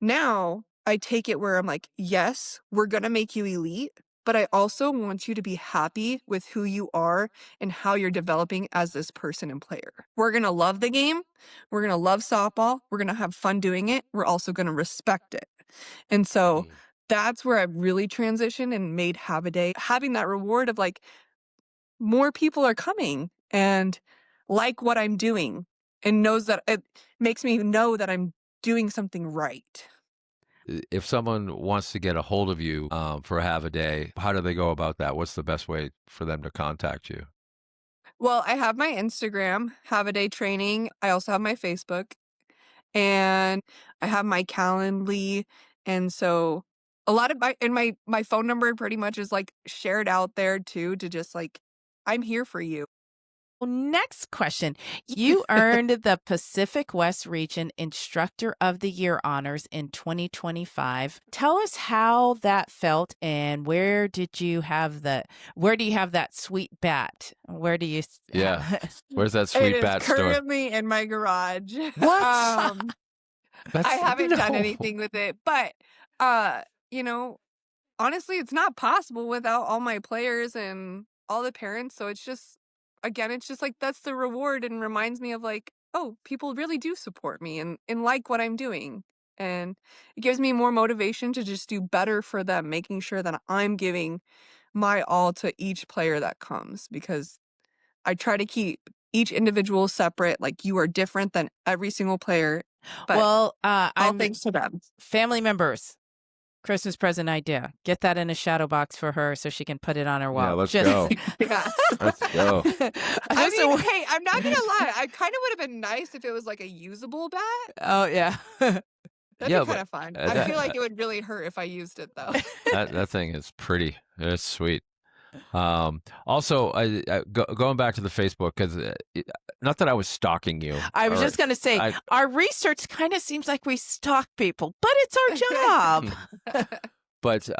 Speaker 1: Now I take it where I'm like, yes, we're going to make you elite, but I also want you to be happy with who you are and how you're developing as this person and player. We're going to love the game. We're going to love softball. We're going to have fun doing it. We're also going to respect it. And so
Speaker 2: Mhm.
Speaker 1: that's where I've really transitioned and made Have a Day, having that reward of like, more people are coming and like what I'm doing and knows that it makes me know that I'm doing something right.
Speaker 2: If someone wants to get a hold of you for Have a Day, how do they go about that? What's the best way for them to contact you?
Speaker 1: Well, I have my Instagram, Have a Day Training. I also have my Facebook and I have my Calendly. And so a lot of my phone number pretty much is like shared out there too, to just like, I'm here for you.
Speaker 3: Well, next question. You earned the Pacific West Region Instructor of the Year honors in 2025. Tell us how that felt and where do you have that sweet bat? Where do you
Speaker 2: Yeah. Where's that
Speaker 1: It
Speaker 2: sweet
Speaker 1: is
Speaker 2: bat store?
Speaker 1: currently in my garage.
Speaker 3: What?
Speaker 1: I
Speaker 2: That's
Speaker 1: haven't done
Speaker 2: no.
Speaker 1: anything with it, but uh, you know, honestly, it's not possible without all my players and all the parents. So it's just, again, it's just like that's the reward and reminds me of like, oh, people really do support me and like what I'm doing. And it gives me more motivation to just do better for them, making sure that I'm giving my all to each player that comes because I try to keep each individual separate. Like you are different than every single player, but
Speaker 3: Well,
Speaker 1: all
Speaker 3: I'm
Speaker 1: thanks to them.
Speaker 3: family members. Christmas present idea. Get that in a shadow box for her so she can put it on her wall.
Speaker 2: Yeah, let's go.
Speaker 1: Yeah.
Speaker 2: Let's go.
Speaker 1: I mean, hey, I'm not gonna lie. I kind of would have been nice if it was like a usable bat.
Speaker 3: Oh, yeah.
Speaker 1: That'd
Speaker 2: Yeah,
Speaker 1: be kind
Speaker 2: but
Speaker 1: of fun.
Speaker 2: uh,
Speaker 1: I
Speaker 2: that,
Speaker 1: feel like it would really hurt if I used it though.
Speaker 2: that thing is pretty. It's sweet. Also, going back to the Facebook, because not that I was stalking you.
Speaker 3: I was
Speaker 2: or-
Speaker 3: just going to say,
Speaker 2: I-
Speaker 3: our research kind of seems like we stalk people, but it's our job.
Speaker 2: But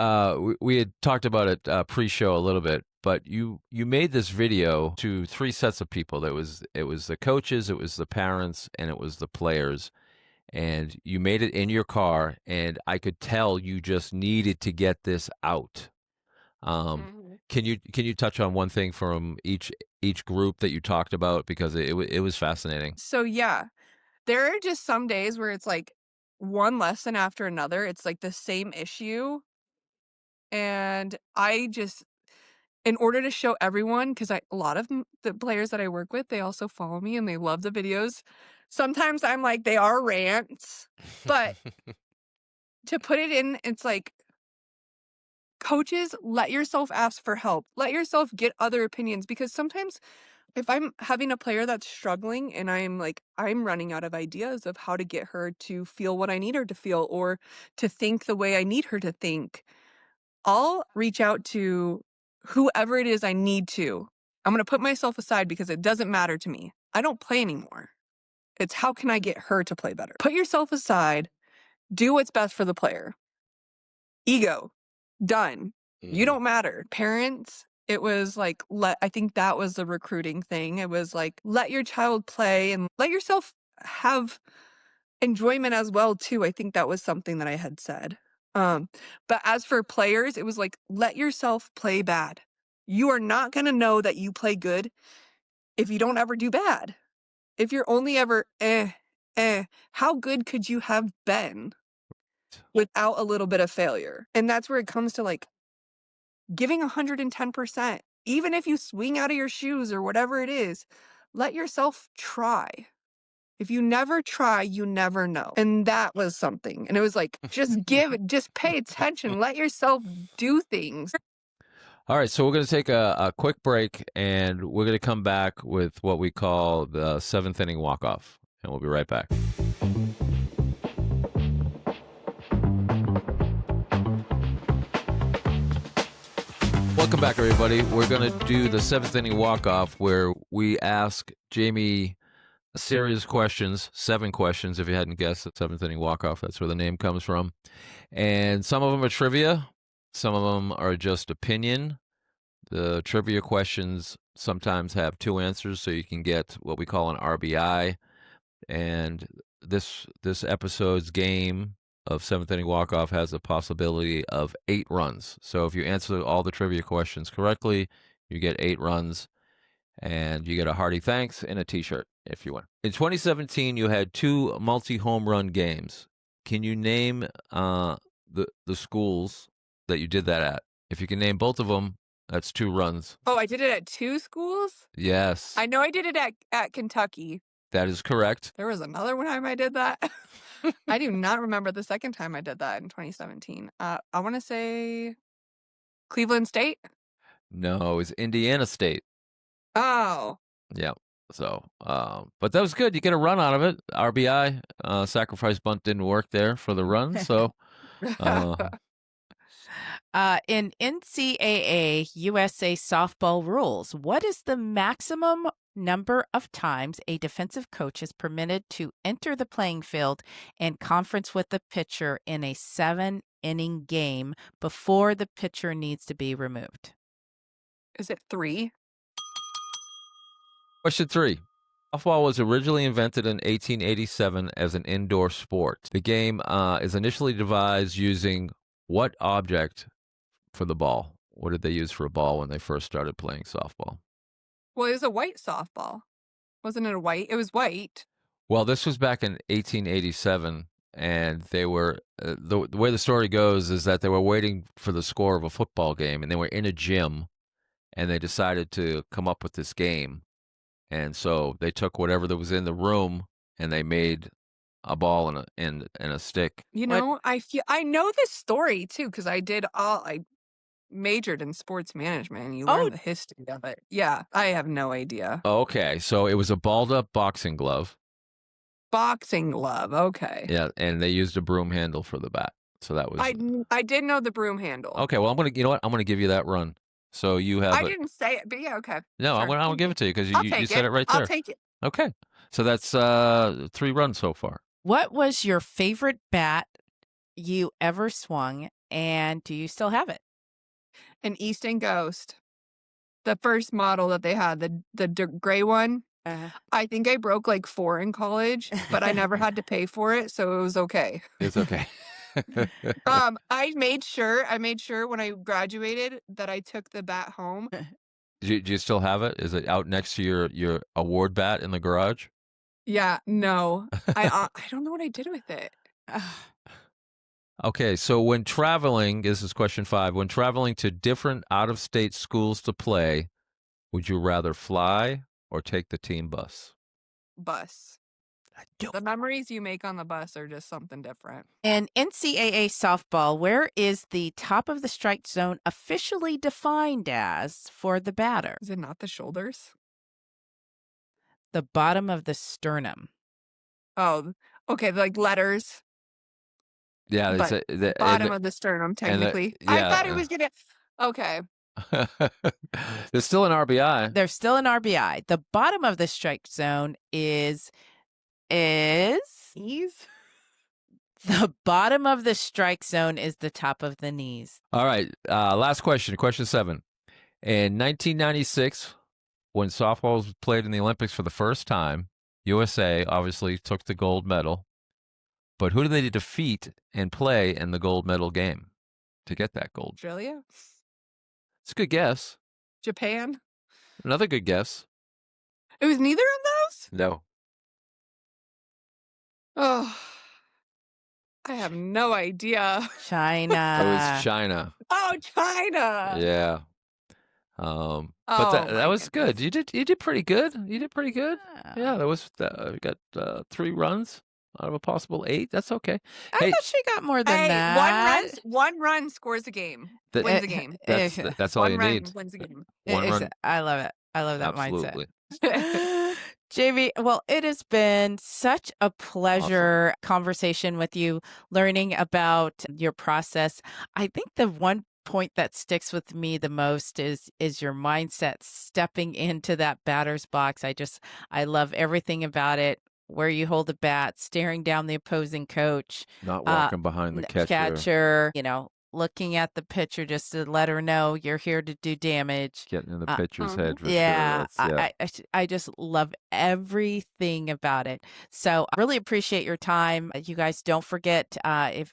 Speaker 2: we had talked about it pre-show a little bit. But you made this video to 3 sets of people. It was the coaches, it was the parents, and it was the players. And you made it in your car, and I could tell you just needed to get this out.
Speaker 1: Mhm.
Speaker 2: Can you touch on one thing from each group that you talked about, because it was fascinating.
Speaker 1: So yeah, there are just some days where it's like one lesson after another. It's like the same issue, and I just, in order to show everyone, because a lot of the players that I work with, they also follow me and they love the videos. Sometimes I'm like, they are rants, but to put it in, it's like, coaches, let yourself ask for help. Let yourself get other opinions because sometimes if I'm having a player that's struggling and I'm like, I'm running out of ideas of how to get her to feel what I need her to feel or to think the way I need her to think, I'll reach out to whoever it is I need to. I'm going to put myself aside because it doesn't matter to me. I don't play anymore. It's how can I get her to play better? Put yourself aside, do what's best for the player. Ego, done. You don't matter. Parents, it was like, I think that was the recruiting thing. It was like, let your child play and let yourself have enjoyment as well too. I think that was something that I had said. But as for players, it was like, let yourself play bad. You are not going to know that you play good if you don't ever do bad. If you're only ever, how good could you have been without a little bit of failure? And that's where it comes to like giving 110%. Even if you swing out of your shoes or whatever it is, let yourself try. If you never try, you never know. And that was something. And it was like, just just pay attention. Let yourself do things.
Speaker 2: All right, so we're going to take a quick break, and we're going to come back with what we call the 7th inning walk-off, and we'll be right back. Welcome back, everybody. We're going to do the 7th inning walk-off, where we ask Jaymee a series of questions, 7 questions, if you hadn't guessed, the 7th inning walk-off. That's where the name comes from. And some of them are trivia. Some of them are just opinion. The trivia questions sometimes have 2 answers, so you can get what we call an RBI. And this episode's game of 7th inning walk-off has a possibility of 8 runs. So if you answer all the trivia questions correctly, you get 8 runs, and you get a hearty thanks and a T-shirt if you win. In 2017, you had 2 multi-home run games. Can you name the the schools that you did that at. If you can name both of them, that's 2 runs.
Speaker 1: Oh, I did it at 2 schools?
Speaker 2: Yes,
Speaker 1: I know I did it at Kentucky.
Speaker 2: that is correct.
Speaker 1: There was another one time I did that. I do not remember the second time I did that in 2017. I wanna say Cleveland State?
Speaker 2: No, it was Indiana State.
Speaker 1: Oh.
Speaker 2: Yeah. So, but that was good. You get a run out of it. RBI, sacrifice bunt didn't work there for the run. So, uh,
Speaker 3: In NCAA USA softball rules, what is the maximum number of times a defensive coach is permitted to enter the playing field and conference with the pitcher in a 7-inning game before the pitcher needs to be removed?
Speaker 1: Is it 3?
Speaker 2: question 3. Softball was originally invented in 1887 as an indoor sport. The game is initially devised using what object for the ball? What did they use for a ball when they first started playing softball?
Speaker 1: Well, it was a white softball. Wasn't it a white? It was white.
Speaker 2: Well, this was back in 1887, and they were the way the story goes is that they were waiting for the score of a football game, and they were in a gym, and they decided to come up with this game, and so they took whatever that was in the room, and they made a ball and a stick.
Speaker 1: You
Speaker 3: What-
Speaker 1: know, I know this story too because I majored in sports management and you
Speaker 3: Oh.
Speaker 1: learn the history of it. Yeah, I have no idea.
Speaker 2: Okay, so it was a balled up boxing glove.
Speaker 1: Boxing glove. Okay.
Speaker 2: Yeah, and they used a broom handle for the bat. So that was
Speaker 1: I did know the broom handle.
Speaker 2: okay. Well, you know what? I'm gonna give you that run. So you have
Speaker 1: I didn't say it, but yeah, okay.
Speaker 2: no. I'm
Speaker 1: Sure.
Speaker 2: gonna give it to you because
Speaker 1: I'll
Speaker 2: you
Speaker 1: take
Speaker 2: said it right there.
Speaker 1: I'll take it.
Speaker 2: Okay, so that's 3 runs so far.
Speaker 3: What was your favorite bat you ever swung, and do you still have it?
Speaker 1: An Easton Ghost. The first model that they had, the gray one. I think I broke like 4 in college, but I never had to pay for it, so it was okay.
Speaker 2: It's okay.
Speaker 1: I made sure when I graduated that I took the bat home.
Speaker 2: Do you still have it? Is it out next to your award bat in the garage?
Speaker 1: Yeah, no. I don't know what I did with it.
Speaker 2: Okay, so when traveling, this is question 5. When traveling to different out-of-state schools to play, would you rather fly or take the team bus?
Speaker 1: Bus. The memories you make on the bus are just something different.
Speaker 3: In NCAA softball, where is the top of the strike zone officially defined as for the batter?
Speaker 1: Is it not the shoulders?
Speaker 3: The bottom of the sternum.
Speaker 1: Oh, okay, like letters.
Speaker 2: Yeah,
Speaker 1: But bottom of the sternum, technically. I thought it was gonna. Okay.
Speaker 2: There's still an RBI.
Speaker 3: There's still an RBI. The bottom of the strike zone is
Speaker 1: Knees?
Speaker 3: the bottom of the strike zone is the top of the knees.
Speaker 2: All right, last question, question 7. In 1996, when softball was played in the Olympics for the first time, USA obviously took the gold medal. But who did they defeat and play in the gold medal game to get that gold?
Speaker 1: Australia?
Speaker 2: It's a good guess.
Speaker 1: Japan?
Speaker 2: Another good guess.
Speaker 1: It was neither of those?
Speaker 2: No.
Speaker 1: Oh, I have no idea.
Speaker 3: China.
Speaker 2: It was China.
Speaker 1: Oh, China.
Speaker 2: Yeah. But that
Speaker 1: my
Speaker 2: was good.
Speaker 1: goodness.
Speaker 2: You did pretty good. You did pretty good. Yeah, that was we got 3 runs out of a possible 8. That's okay.
Speaker 3: I
Speaker 2: Hey,
Speaker 3: thought she got more than
Speaker 1: Hey,
Speaker 3: that.
Speaker 1: one run scores a game.
Speaker 2: That-
Speaker 1: Wins a game.
Speaker 2: that's all
Speaker 1: One
Speaker 2: you
Speaker 1: run
Speaker 2: need.
Speaker 1: wins a game.
Speaker 2: One run.
Speaker 3: I love it. I love that
Speaker 2: Absolutely.
Speaker 3: mindset. Jaymee, well, it has been such a pleasure conversation with you, learning about your process. I think the one point that sticks with me the most is your mindset stepping into that batter's box. I love everything about it. Where you hold the bat, staring down the opposing coach,
Speaker 2: Not walking behind the catcher.
Speaker 3: looking at the pitcher just to let her know you're here to do damage.
Speaker 2: Getting in the pitcher's head for
Speaker 3: Yeah,
Speaker 2: sure.
Speaker 3: I just love everything about it. So I really appreciate your time. You guys don't forget, if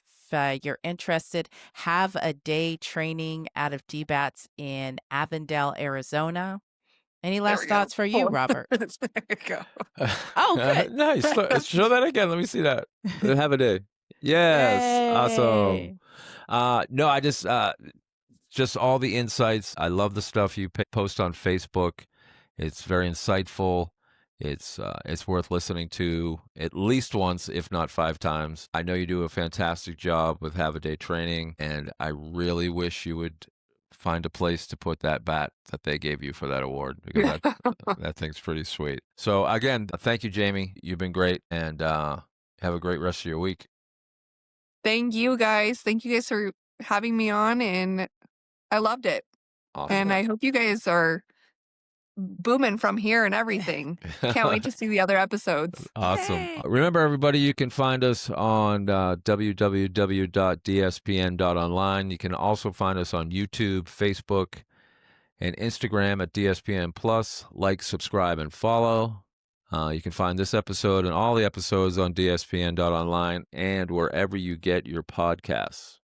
Speaker 3: you're interested, have a day training out of D-Bats in Avondale, Arizona. Any last
Speaker 1: we go.
Speaker 3: thoughts for you, Robert?
Speaker 1: There you go.
Speaker 3: Oh, good.
Speaker 2: Nice. Show that again. Let me see that. Have a day. Yes. Awesome.
Speaker 3: Yay.
Speaker 2: No, I just all the insights. I love the stuff you post on Facebook. It's very insightful. It's worth listening to at least once, if not 5 times. I know you do a fantastic job with Have a Day training, and I really wish you would find a place to put that bat that they gave you for that award, because that thing's pretty sweet. So again, thank you, Jaymee. You've been great, and have a great rest of your week.
Speaker 1: Thank you guys. Thank you guys for having me on, and I loved it.
Speaker 2: Awesome.
Speaker 1: And I hope you guys are booming from here and everything. Can't wait to see the other episodes.
Speaker 2: Awesome.
Speaker 3: Yay.
Speaker 2: Remember, everybody, you can find us on www.dspn.online. You can also find us on YouTube, Facebook, and Instagram at DSPN Plus. Like, subscribe, and follow. You can find this episode and all the episodes on dspn.online and wherever you get your podcasts.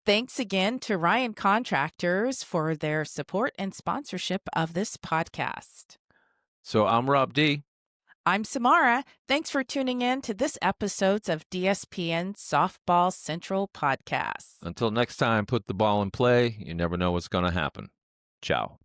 Speaker 3: Thanks again to Ryan Contractors for their support and sponsorship of this podcast.
Speaker 2: So I'm Rob D.
Speaker 3: I'm Samarra. Thanks for tuning in to this episode of DSPN Softball Central Podcast.
Speaker 2: Until next time, put the ball in play. You never know what's going to happen. Ciao.